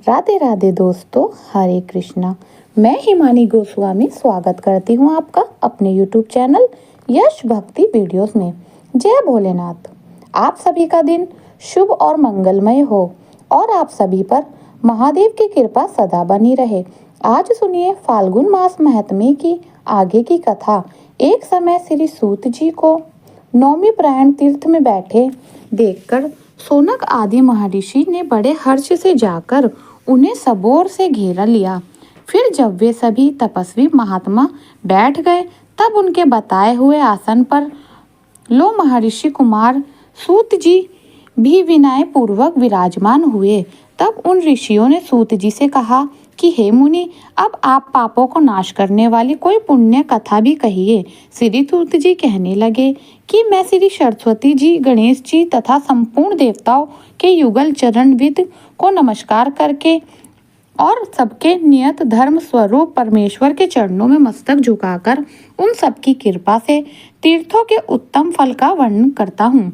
राधे राधे दोस्तों, हरे कृष्णा। मैं हिमानी गोस्वामी स्वागत करती हूँ आपका अपने YouTube चैनल यश भक्ति वीडियोस में। जय भोलेनाथ। आप सभी का दिन शुभ और मंगलमय हो और आप सभी पर महादेव की कृपा सदा बनी रहे। आज सुनिए फाल्गुन मास महात्म्य की आगे की कथा। एक समय श्री सूत जी को नौमी प्रायण तीर्थ में बैठे देखकर सोनक आदि महर्षि ने बड़े हर्ष से जाकर उन्हें सबोर से घेरा लिया। फिर जब वे सभी तपस्वी महात्मा बैठ गए तब उनके बताए हुए आसन पर लो महर्षि कुमार सूत जी भी विनय पूर्वक विराजमान हुए। तब उन ऋषियों ने सूत जी से कहा कि हे मुनि, अब आप पापों को नाश करने वाली कोई पुण्य कथा भी कहिए। श्री सूत जी कहने लगे कि मैं श्री सरस्वती जी, गणेश जी तथा संपूर्ण देवताओं के युगल चरण विद को नमस्कार करके और सबके नियत धर्म स्वरूप परमेश्वर के चरणों में मस्तक झुकाकर उन सबकी कृपा से तीर्थों के उत्तम फल का वर्णन करता हूँ।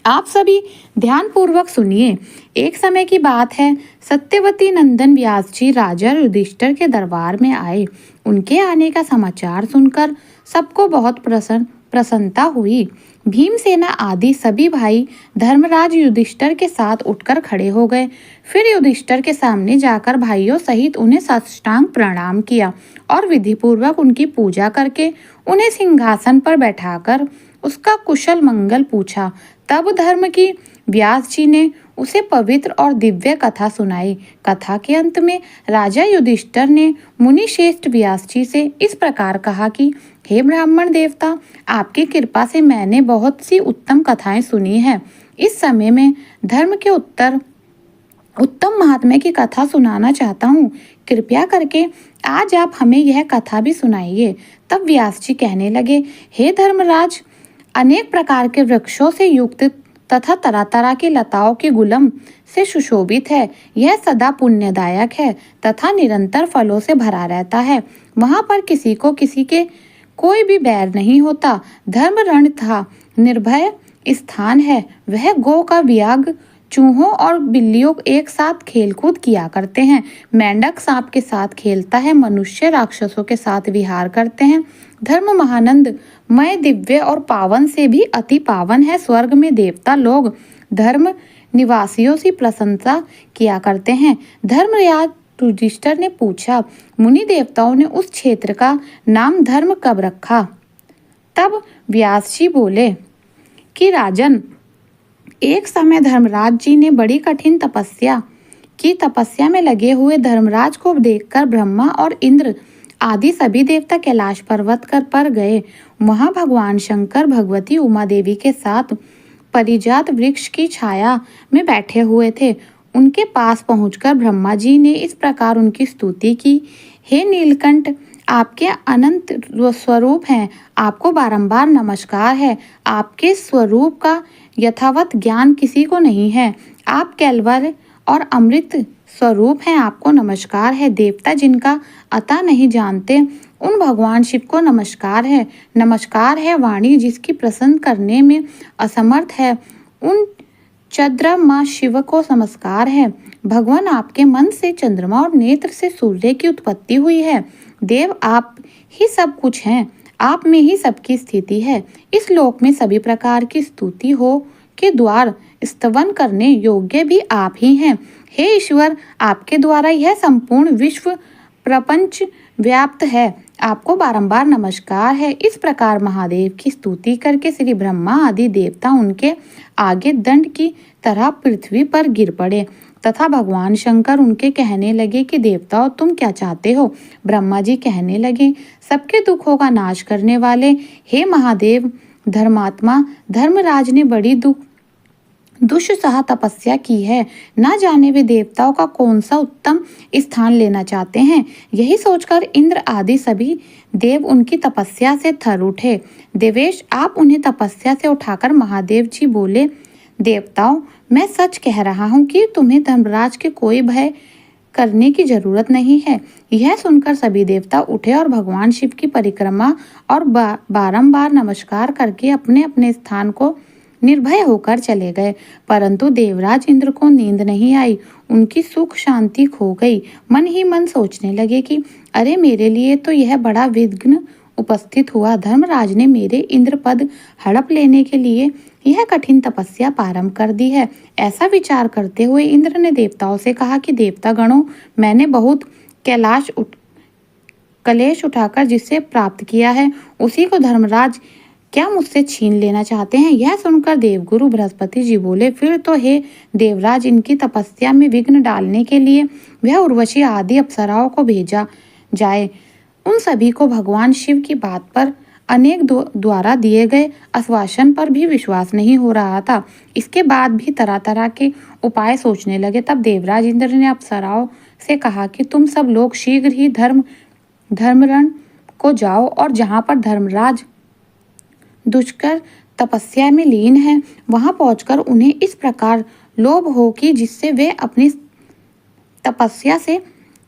आप सभी ध्यान पूर्वक सुनिए। एक समय की बात है, सत्यवती नंदन व्यास जी राजा युधिष्ठिर के दरबार में आए। उनके आने का समाचार सुनकर सबको बहुत प्रसन्नता हुई। भीमसेना आदि सभी भाई धर्मराज युधिष्ठिर के साथ उठकर खड़े हो गए। फिर युधिष्ठिर के सामने जाकर भाइयों सहित उन्हें साष्टांग प्रणाम किया और विधिपूर्वक उनकी पूजा करके उन्हें सिंहासन पर बैठाकर उसका कुशल मंगल पूछा। तब धर्म की व्यास जी ने उसे पवित्र और दिव्य कथा सुनाई। कथा के अंत में राजा युधिष्ठिर ने मुनि श्रेष्ठ व्यास जी से इस प्रकार कहा कि हे ब्राह्मण देवता, आपकी कृपा से मैंने बहुत सी उत्तम कथाएं सुनी हैं। इस समय में धर्म के उत्तम महात्म्य की कथा सुनाना चाहता हूँ। कृपया करके आज आप हमें यह कथा भी सुनाइए। तब व्यास जी कहने लगे, हे धर्मराज, अनेक प्रकार के वृक्षों से युक्त तथा तरह तरह की लताओं की गुलम से सुशोभित है। यह सदा पुण्यदायक है तथा निरंतर फलों से भरा रहता है। वहाँ पर किसी के कोई भी बैर नहीं होता। धर्म रण था निर्भय स्थान है। वह गो का वियाग चूहों और बिल्लियों एक साथ खेलकूद किया करते हैं। मेंढक सांप के साथ खेलता है। मनुष्य राक्षसों के साथ विहार करते हैं। धर्म महानंद मय दिव्य और पावन से भी अति पावन है। स्वर्ग में देवता लोग धर्म निवासियों से प्रशंसा किया करते हैं। धर्मराज युधिष्ठिर ने पूछा, मुनि देवताओं ने उस क्षेत्र का नाम धर्म कब रखा? तब व्यास जी बोले कि राजन, एक समय धर्मराज जी ने बड़ी कठिन तपस्या में लगे हुए धर्मराज को देखकर ब्रह्मा और इंद्र आदि सभी देवता कैलाश पर्वत पर गए। वहां भगवान शंकर भगवती उमा देवी के साथ परिजात वृक्ष की छाया में बैठे हुए थे। उनके पास पहुंचकर ब्रह्मा जी ने इस प्रकार उनकी स्तुति की, हे नीलकंठ, आपके अनंत स्वरूप हैं। आपको बारंबार नमस्कार है। आपके स्वरूप का यथावत ज्ञान किसी को नहीं है। आप कैलवर और अमृत स्वरूप हैं। आपको नमस्कार है। देवता जिनका अता नहीं जानते उन भगवान शिव को नमस्कार है। नमस्कार है वाणी जिसकी प्रसन्न करने में असमर्थ है, उन चंद्रमा शिव को नमस्कार है। भगवान, आपके मन से चंद्रमा और नेत्र से सूर्य की उत्पत्ति हुई है। देव, आप ही सब कुछ हैं। आप में ही सबकी स्थिति है। इस लोक में सभी प्रकार की स्तुति हो के द्वार स्तवन करने योग्य भी आप ही हैं। हे ईश्वर, आपके द्वारा यह संपूर्ण विश्व प्रपंच व्याप्त है। आपको बारंबार नमस्कार है। इस प्रकार महादेव की स्तुति करके श्री ब्रह्मा आदि देवता उनके आगे दंड की तरह पृथ्वी पर गिर पड़े तथा भगवान शंकर उनके कहने लगे कि देवताओं, तुम क्या चाहते हो? ब्रह्मा जी कहने लगे, सबके दुखों का नाश करने वाले हे महादेव, धर्मात्मा धर्मराज ने बड़ी दुष्सह तपस्या की है। ना जाने वे देवताओं का कौन सा उत्तम स्थान लेना चाहते हैं। यही सोचकर इंद्र आदि सभी देव उनकी तपस्या से थर उठे। देवेश, आप उन्हें तपस्या से उठाकर महादेव जी बोले, देवताओं, मैं सच कह रहा हूँ कि तुम्हें धर्मराज के कोई भय करने की जरूरत नहीं है। यह सुनकर सभी देवता उठे और भगवान शिव की परिक्रमा और बारंबार नमस्कार करके अपने अपने स्थान को निर्भय होकर चले गए। परंतु देवराज इंद्र को नींद नहीं आई, उनकी सुख शांति खो गई। मन ही मन सोचने लगे कि अरे मेरे लिए तो यह बड़ा विघ्न उपस्थित हुआ। धर्मराज ने मेरे इंद्र पद हड़प लेने के लिए यह कठिन तपस्या प्रारंभ कर दी है। ऐसा विचार करते हुए इंद्र ने देवताओं से कहा कि देवता गणों, मैंने बहुत कलेश उठाकर जिसे प्राप्त किया है, उसी को धर्मराज क्या मुझसे छीन लेना चाहते हैं? यह सुनकर देवगुरु बृहस्पति जी बोले, फिर तो हे देवराज, इनकी तपस्या में विघ्न डालने के लिए वह उर्वशी आदि अप्सराओं को भेजा जाए। उन सभी को भगवान शिव की बात पर अनेक द्वारा दिए गए आश्वासन पर भी विश्वास नहीं हो रहा था। इसके बाद भी तरह तरह के उपाय सोचने लगे। तब देवराज इंद्र ने अप्सराओं से कहा कि तुम सब लोग शीघ्र ही धर्मरण को जाओ और जहाँ पर धर्मराज दुष्कर तपस्या में लीन है, वहां पहुंचकर उन्हें इस प्रकार लोभ हो कि जिससे वे अपनी तपस्या से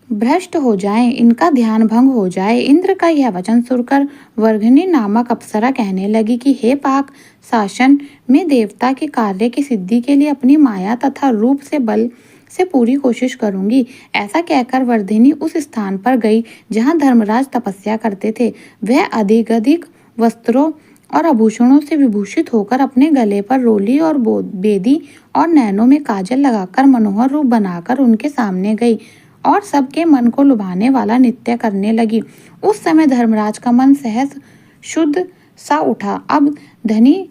भ्रष्ट हो जाएं, इनका ध्यान भंग हो जाए। इंद्र का यह वचन सुनकर वर्गनी नामक अप्सरा कहने लगी कि हे पाक शासन में देवता के कार्य की सिद्धि के लिए अपनी माया तथा रूप से बल से पूरी कोशिश करूंगी। ऐसा कहकर वर्धिनी उस स्थान पर गई जहां धर्मराज तपस्या करते थे। वह अधिक वस्त्रों और आभूषणों से विभूषित होकर अपने गले पर रोली और बेदी और नैनों में काजल लगाकर मनोहर रूप बनाकर उनके सामने गई और सबके मन को लुभाने वाला नृत्य करने लगी। उस समय धर्मराज का मन सहज शुद्ध सा उठा। अब धनी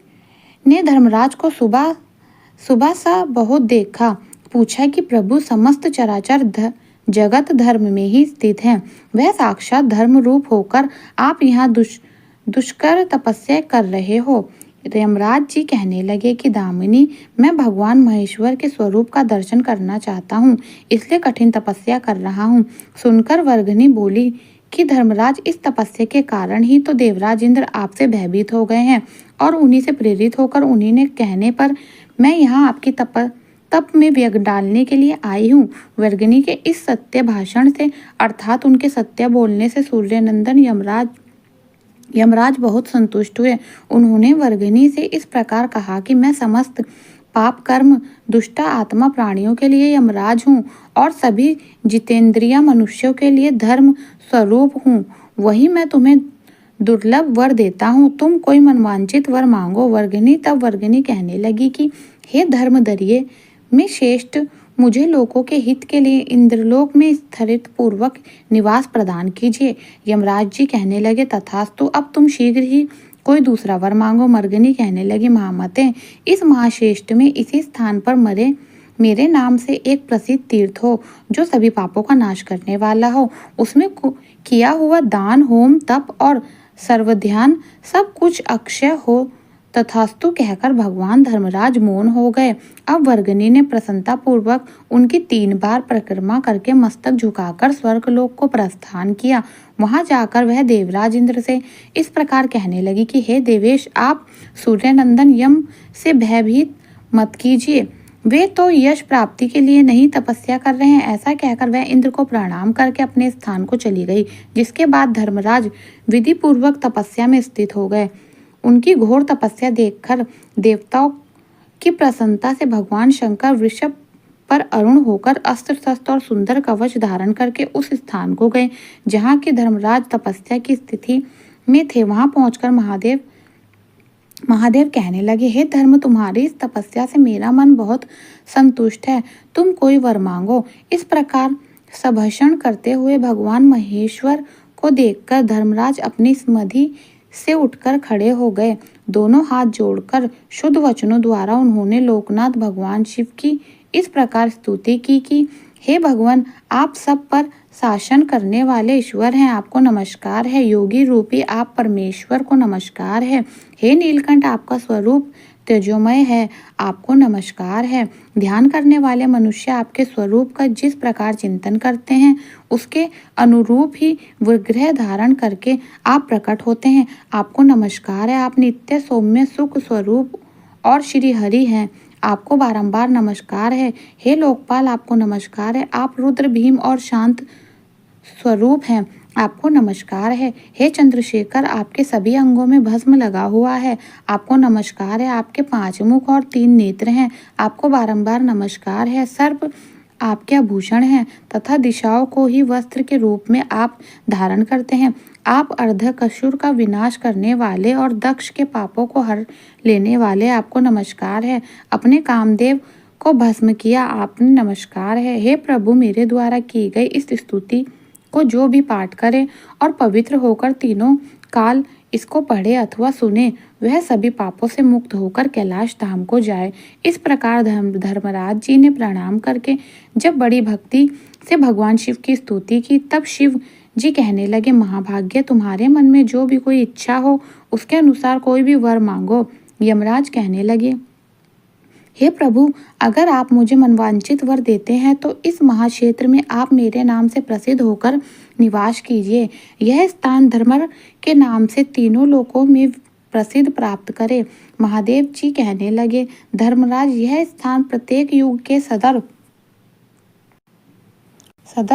ने धर्मराज को सुबह सा बहुत देखा, पूछा कि प्रभु समस्त चराचर जगत धर्म में ही स्थित हैं, वह साक्षात धर्म रूप होकर आप यहाँ दुष्कर तपस्या कर रहे हो। यमराज जी कहने लगे कि दामिनी, मैं भगवान महेश्वर के स्वरूप का दर्शन करना चाहता हूँ, इसलिए कठिन तपस्या कर रहा हूँ। सुनकर वर्गनी बोली कि धर्मराज, इस तपस्या के कारण ही तो देवराज इंद्र आपसे भयभीत हो गए हैं और उन्हीं से प्रेरित होकर उन्हीं ने कहने पर मैं यहाँ आपकी तप में व्यग डालने के लिए आई हूँ। वर्गनी के इस सत्य भाषण से अर्थात उनके सत्य बोलने से सूर्यनंदन यमराज बहुत संतुष्ट हुए। उन्होंने वर्गनी से इस प्रकार कहा कि मैं समस्त पाप कर्म दुष्ट आत्मा प्राणियों के लिए यमराज हूँ और सभी जितेंद्रिय मनुष्यों के लिए धर्म स्वरूप हूँ। वही मैं तुम्हें दुर्लभ वर देता हूँ, तुम कोई मनवांचित वर मांगो। तब वर्गनी कहने लगी कि हे धर्मदरिये में श्रेष्ठ, मुझे लोगों के हित के लिए इंद्रलोक में स्थिर पूर्वक निवास प्रदान कीजिए। यमराज जी कहने लगे, तथास्तु, अब तुम शीघ्र ही कोई दूसरा वर मांगो। मर्गनी कहने लगी, महामते, इस महाश्रेष्ठ में इसी स्थान पर मेरे नाम से एक प्रसिद्ध तीर्थ हो जो सभी पापों का नाश करने वाला हो। उसमें किया हुआ दान, होम, तप और सर्वध्यान सब कुछ अक्षय हो। तथास्तु कहकर भगवान धर्मराज मौन हो गए। अब वर्गनी ने प्रसन्नता पूर्वक उनकी 3 बार परिक्रमा करके मस्तक झुकाकर स्वर्गलोक को प्रस्थान किया। वहां जाकर वह देवराज इंद्र से इस प्रकार कहने लगी कि हे देवेश, आप सूर्यनंदन यम से भयभीत मत कीजिए, वे तो यश प्राप्ति के लिए नहीं तपस्या कर रहे हैं। ऐसा कहकर वह इंद्र को प्रणाम करके अपने स्थान को चली गई। जिसके बाद धर्मराज विधि पूर्वक तपस्या में स्थित हो गए। उनकी घोर तपस्या देखकर देवताओं की प्रसन्नता से भगवान शंकर वृषभ पर अरुण होकर अस्त्र शस्त्र और सुंदर कवच धारण करके उस स्थान को गए जहाँ की धर्मराज तपस्या की स्थिति में थे। वहां पहुंचकर महादेव कहने लगे, हे धर्म, तुम्हारी इस तपस्या से मेरा मन बहुत संतुष्ट है, तुम कोई वर मांगो। इस प्रकार संभाषण करते हुए भगवान महेश्वर को देखकर धर्मराज अपनी समाधि से उठकर खड़े हो गए। दोनों हाथ जोड़कर शुद्ध वचनों द्वारा उन्होंने लोकनाथ भगवान शिव की इस प्रकार स्तुति की कि हे भगवान, आप सब पर शासन करने वाले ईश्वर हैं, आपको नमस्कार है। योगी रूपी आप परमेश्वर को नमस्कार है। हे नीलकंठ, आपका स्वरूप तेजोमय है, आपको नमस्कार है। ध्यान करने वाले मनुष्य आपके स्वरूप का जिस प्रकार चिंतन करते हैं उसके अनुरूप ही विग्रह धारण करके आप प्रकट होते हैं, आपको नमस्कार है। आप नित्य सौम्य सुख स्वरूप और श्री हरि हैं, आपको बारंबार नमस्कार है। हे लोकपाल, आपको नमस्कार है। आप रुद्र, भीम और शांत स्वरूप हैं, आपको नमस्कार है। हे चंद्रशेखर, आपके सभी अंगों में भस्म लगा हुआ है। आपको नमस्कार है। आपके 5 मुख और 3 नेत्र हैं। आपको बारंबार नमस्कार है। सर्प आपके आभूषण हैं तथा दिशाओं को ही वस्त्र के रूप में आप धारण करते हैं। आप अर्धकशुर का विनाश करने वाले और दक्ष के पापों को हर लेने वाले, आपको नमस्कार है। अपने कामदेव को भस्म किया, आपने नमस्कार है। हे प्रभु, मेरे द्वारा की गई इस स्तुति को जो भी पाठ करे और पवित्र होकर तीनों काल इसको पढ़े अथवा सुने, वह सभी पापों से मुक्त होकर कैलाश धाम को जाए। इस प्रकार धर्मराज जी ने प्रणाम करके जब बड़ी भक्ति से भगवान शिव की स्तुति की, तब शिव जी कहने लगे, महाभाग्य, तुम्हारे मन में जो भी कोई इच्छा हो उसके अनुसार कोई भी वर मांगो। यमराज कहने लगे, हे प्रभु, अगर आप मुझे मनवांचित वर देते हैं तो इस महाक्षेत्र में आप मेरे नाम से प्रसिद्ध होकर निवास कीजिए। यह स्थान धर्मर के नाम से तीनों लोकों में प्रसिद्ध प्राप्त करे। महादेव जी कहने लगे, धर्मराज, यह स्थान प्रत्येक युग के सदर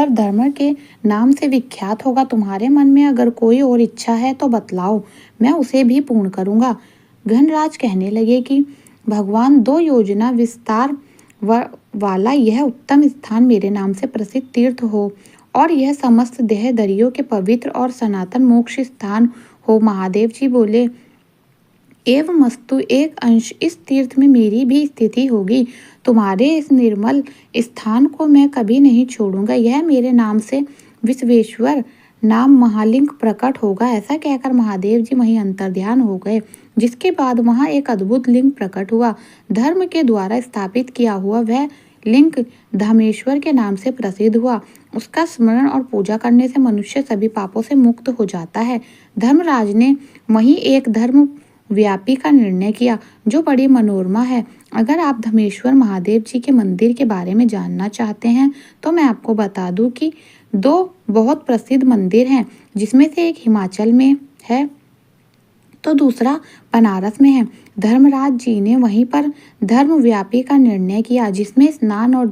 धर्म के नाम से विख्यात होगा। तुम्हारे मन में अगर कोई और इच्छा है तो बतलाओ, मैं उसे भी पूर्ण करूंगा। घनराज कहने लगे कि भगवान, 2 योजना विस्तार वाला यह उत्तम स्थान मेरे नाम से प्रसिद्ध तीर्थ हो और यह समस्त देहधरियों के पवित्र और सनातन मोक्ष स्थान हो। महादेव जी बोले, एवं मस्तु, एक अंश इस तीर्थ में मेरी भी स्थिति होगी। तुम्हारे इस निर्मल स्थान को मैं कभी नहीं छोड़ूंगा। यह मेरे नाम से विश्वेश्वर नाम महालिंग प्रकट होगा। ऐसा कहकर महादेव जी वहीं अंतर्ध्यान हो गए, जिसके बाद वहां एक अद्भुत लिंग प्रकट हुआ। धर्म के द्वारा स्थापित किया हुआ वह लिंग धामेश्वर के नाम से प्रसिद्ध हुआ। उसका स्मरण और पूजा करने से मनुष्य सभी पापों से मुक्त हो जाता है। धर्मराज ने वहीं एक धर्म व्यापी का निर्णय किया, जो बड़ी मनोरमा है। अगर आप धमेश्वर महादेव जी के मंदिर के बारे में जानना चाहते हैं तो मैं आपको बता दूं कि 2 बहुत प्रसिद्ध मंदिर हैं, जिसमें से एक हिमाचल में है तो दूसरा बनारस में है। धर्मराज जी ने वहीं पर धर्म व्यापी का निर्णय किया, जिसमें स्नान और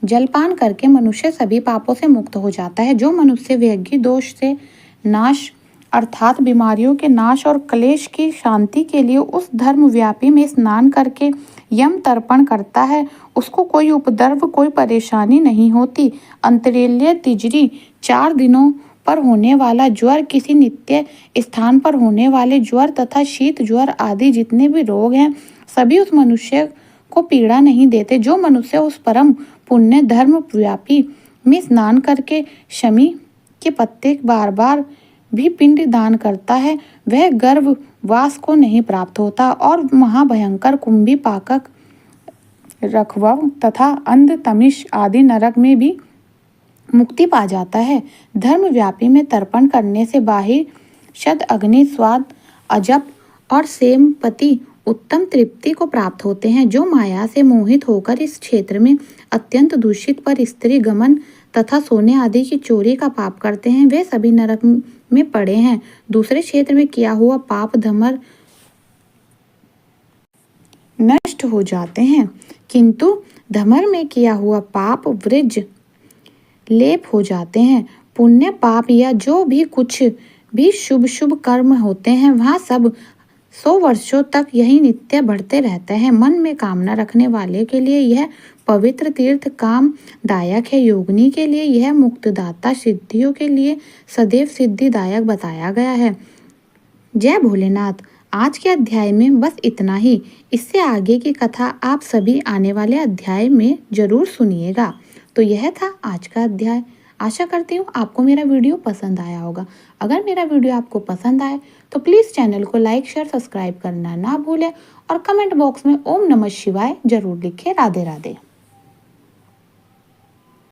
जलपान करके मनुष्य सभी पापों से मुक्त हो जाता है। जो मनुष्य व्यग्गी दोष से नाश अर्थात बीमारियों के नाश और क्लेश की शांति के लिए उस धर्म व्यापी में स्नान करके यम तर्पण करता है, उसको कोई उपद्रव, कोई परेशानी नहीं होती। अंतरेल्य, तिजरी, 4 दिनों पर होने वाला ज्वर, किसी नित्य स्थान पर होने वाले ज्वर तथा शीत ज्वर आदि जितने भी रोग हैं, सभी उस मनुष्य को पीड़ा नहीं देते। जो मनुष्य उस परम पुण्य धर्म व्यापी में स्नान करके शमी के पत्ते बार बार भी पिंड दान करता है, वह गर्भवास को नहीं प्राप्त होता और महाभयंकर कुंभी पाकक, रखवव तथा अंध तमिश आदि नरक में भी मुक्ति पा जाता है। धर्म व्यापी में तर्पण करने से बाहिर शद, अग्नि, स्वाद, अजप और सेमपति उत्तम तृप्ति को प्राप्त होते हैं। जो माया से मोहित होकर इस क्षेत्र में अत्यंत दूषित पर स्त्री गमन तथा सोने आदि की चोरी का पाप करते हैं, वे सभी नरक में पड़े हैं। दूसरे क्षेत्र में किया हुआ पाप धमर नष्ट हो जाते हैं, किंतु धमर में किया हुआ पाप वृज लेप हो जाते हैं। पुण्य पाप या जो भी कुछ भी शुभ शुभ कर्म होते हैं, वहाँ सब 100 वर्षों तक यही नित्य बढ़ते रहते हैं। मन में कामना रखने वाले के लिए यह पवित्र तीर्थ काम दायक है। योगिनी के लिए यह मुक्तदाता, सिद्धियों के लिए सदैव सिद्धिदायक बताया गया है। जय भोलेनाथ। आज के अध्याय में बस इतना ही। इससे आगे की कथा आप सभी आने वाले अध्याय में जरूर सुनिएगा। तो यह था आज का अध्याय। आशा करती हूँ आपको मेरा वीडियो पसंद आया होगा। अगर मेरा वीडियो आपको पसंद आए तो प्लीज़ चैनल को लाइक, शेयर, सब्सक्राइब करना ना भूलें और कमेंट बॉक्स में ओम नमः शिवाय जरूर लिखें। राधे राधे।